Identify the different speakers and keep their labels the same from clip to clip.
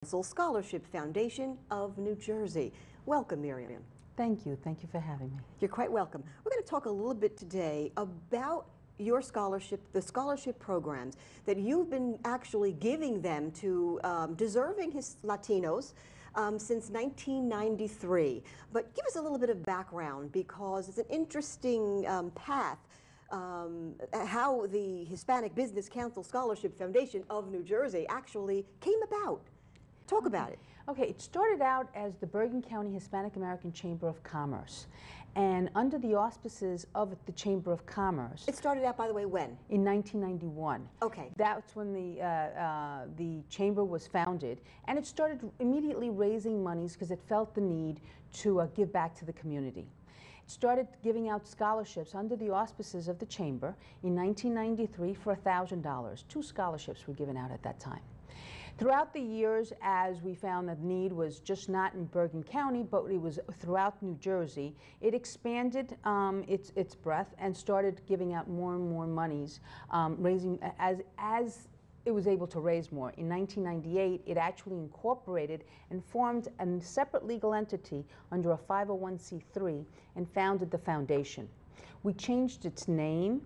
Speaker 1: Council Scholarship Foundation of New Jersey. Welcome, Miriam.
Speaker 2: Thank you. Thank you for having me.
Speaker 1: You're quite welcome. We're going to talk a little bit today about your scholarship, the scholarship programs that you've been actually giving them to deserving Latinos since 1993. But give us a little bit of background, because it's an interesting path, how the Hispanic Business Council Scholarship Foundation of New Jersey actually came about. Talk about it.
Speaker 2: Okay, it started out as the Bergen County Hispanic American Chamber of Commerce, and under the auspices of the Chamber of Commerce.
Speaker 1: It started out, by the way, when?
Speaker 2: In 1991.
Speaker 1: Okay.
Speaker 2: That's when the chamber was founded, and it started immediately raising monies because it felt the need to give back to the community. It started giving out scholarships under the auspices of the chamber in 1993 for $1,000. 2 scholarships were given out at that time. Throughout the years, as we found that the need was just not in Bergen County, but it was throughout New Jersey, it expanded its breadth and started giving out more and more monies, raising as it was able to raise more. In 1998, it actually incorporated and formed a separate legal entity under a 501c3 and founded the foundation. We changed its name,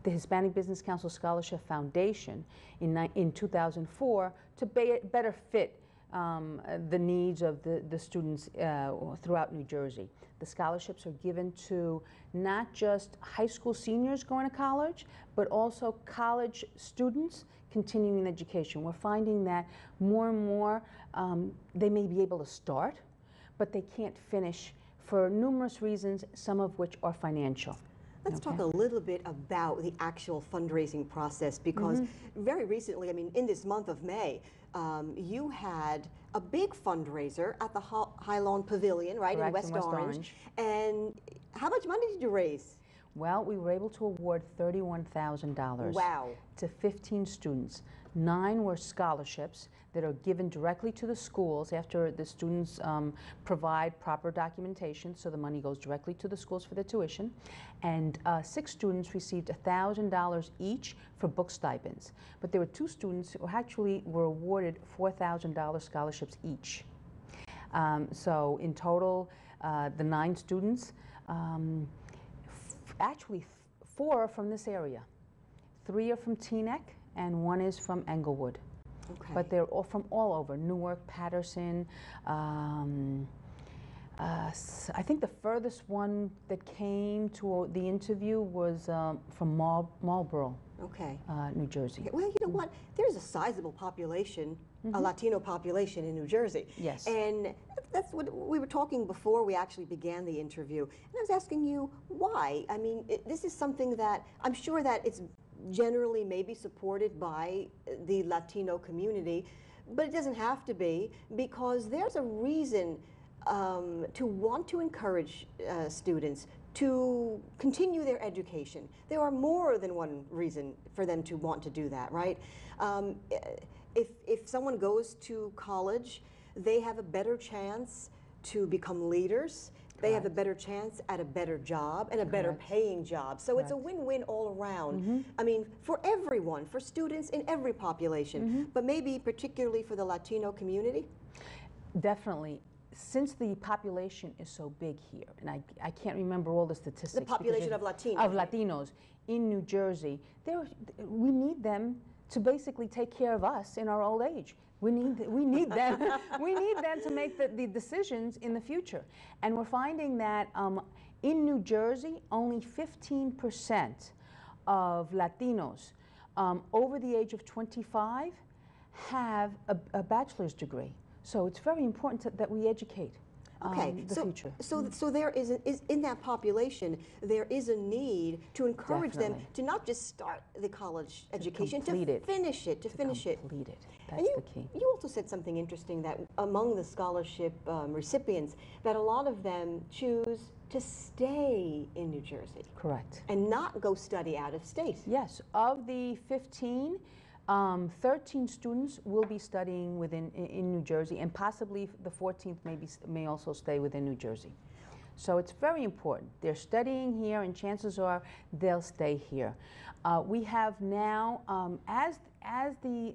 Speaker 2: the Hispanic Business Council Scholarship Foundation, in 2004 to better fit the needs of the students throughout New Jersey. The scholarships are given to not just high school seniors going to college, but also college students continuing education. We're finding that more and more they may be able to start, but they can't finish for numerous reasons, some of which are financial.
Speaker 1: Let's talk a little bit about the actual fundraising process, because very recently, I mean, in this month of May, you had a big fundraiser at the High Lawn Pavilion, right, in West Orange. And how much money did you raise?
Speaker 2: Well, we were able to award $31,000
Speaker 1: wow.
Speaker 2: to 15 students. 9 were scholarships that are given directly to the schools after the students provide proper documentation, so the money goes directly to the schools for their tuition. And 6 students received $1,000 each for book stipends. But there were 2 students who actually were awarded $4,000 scholarships each. So in total, the 9 students, actually 4 are from this area. 3 are from Teaneck, and 1 is from Englewood.
Speaker 1: Okay.
Speaker 2: But they're all from all over, Newark, Patterson. I think the furthest one that came to the interview was from Marlborough,
Speaker 1: okay.
Speaker 2: New Jersey.
Speaker 1: Okay. Well, you know what? There's a sizable population, a Latino population in New Jersey.
Speaker 2: Yes.
Speaker 1: And that's what we were talking before we actually began the interview. And I was asking you why. I mean, this is something that I'm sure that it's generally maybe supported by the Latino community, but it doesn't have to be, because there's a reason to want to encourage students to continue their education. There are more than one reason for them to want to do that, right? If someone goes to college, they have a better chance to become leaders. They have a better chance at a better job and a better paying job. So it's a win-win all around. I mean, for everyone, for students in every population, but maybe particularly for the Latino community?
Speaker 2: Definitely. Since the population is so big here, and I can't remember all the statistics.
Speaker 1: The population of Latinos.
Speaker 2: Of Latinos in New Jersey, we need them to basically take care of us in our old age. We need them. We need them to make the decisions in the future. And we're finding that in New Jersey, only 15% of Latinos over the age of 25 have a bachelor's degree. So it's very important that we educate the future.
Speaker 1: So there is in that population, there is a need to encourage them to not just start the college education, to finish it, to finish it.
Speaker 2: Complete it. That's the key.
Speaker 1: You also said something interesting, that among the scholarship recipients, that a lot of them choose to stay in New Jersey.
Speaker 2: Correct.
Speaker 1: And not go study out of state.
Speaker 2: Yes. Of the 15, 13 students will be studying in New Jersey, and possibly the 14th may also stay within New Jersey. So it's very important. They're studying here, and chances are they'll stay here. We have now, as the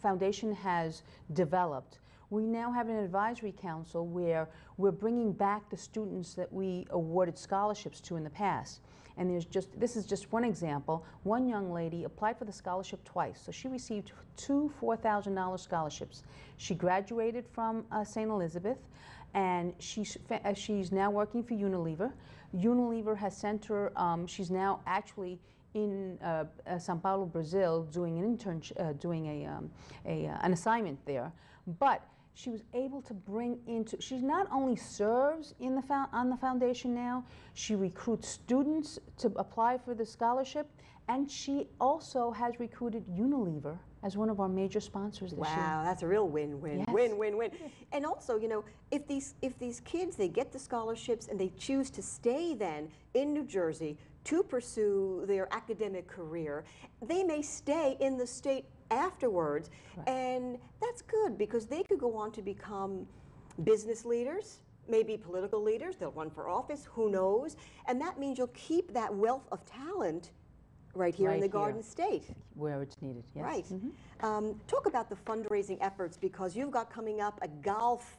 Speaker 2: foundation has developed, we now have an advisory council where we're bringing back the students that we awarded scholarships to in the past. And this is just one example. One young lady applied for the scholarship twice, so she received two $4,000 scholarships. She graduated from St. Elizabeth, and she's now working for Unilever. Unilever has sent her, she's now actually in São Paulo, Brazil, doing an an assignment there. But she was able to bring into, she not only serves in on the foundation now, she recruits students to apply for the scholarship, and she also has recruited Unilever as one of our major sponsors this year.
Speaker 1: Wow, that's a real win-win,
Speaker 2: Yes.
Speaker 1: win-win-win. And also, you know, if these kids, they get the scholarships and they choose to stay then in New Jersey to pursue their academic career, they may stay in the state afterwards.
Speaker 2: Correct.
Speaker 1: And that's good because they could go on to become business leaders, maybe political leaders, they'll run for office, who knows? And that means you'll keep that wealth of talent right here in the Garden State.
Speaker 2: Where it's needed, yes.
Speaker 1: Right. Talk about the fundraising efforts, because you've got coming up a golf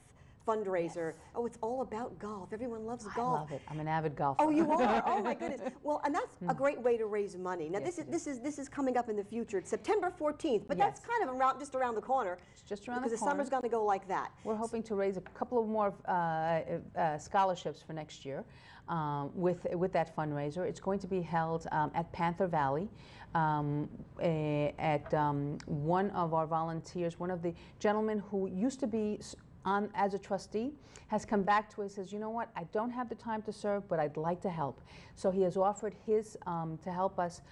Speaker 1: fundraiser.
Speaker 2: Yes.
Speaker 1: Oh, it's all about golf. Everyone loves
Speaker 2: I
Speaker 1: golf.
Speaker 2: love it. I'm an avid golfer.
Speaker 1: Oh, you are? Oh my goodness. Well, and that's a great way to raise money. Now,
Speaker 2: Yes,
Speaker 1: this is coming up in the future. It's September 14th, but
Speaker 2: Yes.
Speaker 1: that's kind of just around the corner.
Speaker 2: It's just around
Speaker 1: because
Speaker 2: the
Speaker 1: the summer's
Speaker 2: corner.
Speaker 1: going to go like that.
Speaker 2: We're hoping to raise a couple of more scholarships for next year with that fundraiser. It's going to be held at Panther Valley at one of our volunteers, one of the gentlemen who used to be on as a trustee, has come back to us and says, you know what, I don't have the time to serve, but I'd like to help. So he has offered his to help us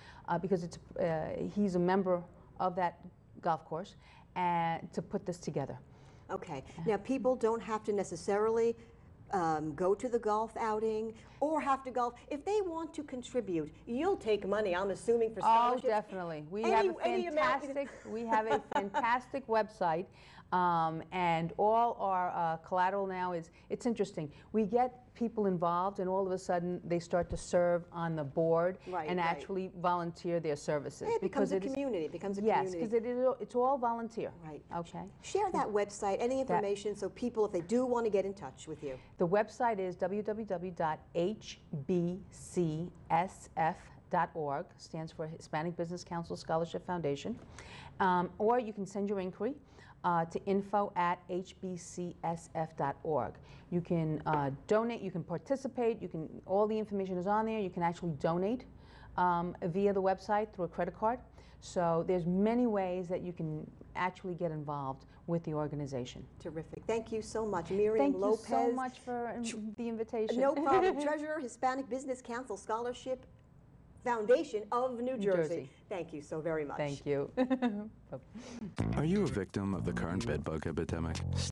Speaker 2: because he's a member of that golf course, and to put this together.
Speaker 1: Okay. Now, people don't have to necessarily go to the golf outing or have to golf. If they want to contribute, you'll take money, I'm assuming, for scholarships.
Speaker 2: Oh, definitely. We
Speaker 1: Any
Speaker 2: have a fantastic website, and all our collateral now is, it's interesting. We get people involved, and all of a sudden they start to serve on the board and actually volunteer their services.
Speaker 1: It becomes a community. It becomes a
Speaker 2: yes,
Speaker 1: community.
Speaker 2: because it's all volunteer.
Speaker 1: Right.
Speaker 2: Okay.
Speaker 1: Share that website, any information, so people, if they do want to get in touch with you.
Speaker 2: The website is www.hbcsf.org, stands for Hispanic Business Council Scholarship Foundation. Or you can send your inquiry to info@hbcsf.org. You can donate, you can participate, all the information is on there. You can actually donate via the website through a credit card. So there's many ways that you can actually get involved with the organization.
Speaker 1: Terrific. Thank you so much, Miriam Lopez.
Speaker 2: Thank you so much for the invitation.
Speaker 1: No problem. Treasurer, Hispanic Business Council Scholarship Foundation of New Jersey. Thank you so very much.
Speaker 2: Thank you.
Speaker 3: Are you a victim of the current bedbug epidemic?